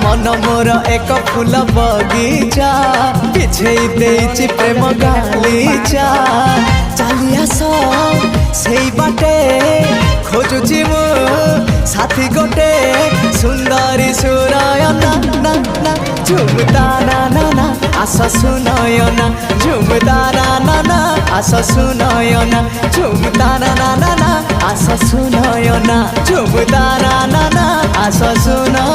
मन मोर एक फूल बगीचा पिछेई देइछि प्रेम गालीचा चली आस सेई बाटे खोजुछि मु साथी गोटे सुंदरी सुरायना ना ना झुमता ना ना ना आस सुनयना झुमता ना ना ना आस सुनयना झुमता ना ना ना ना आस सुनयना झुमता ना ना ना आस सुनयना।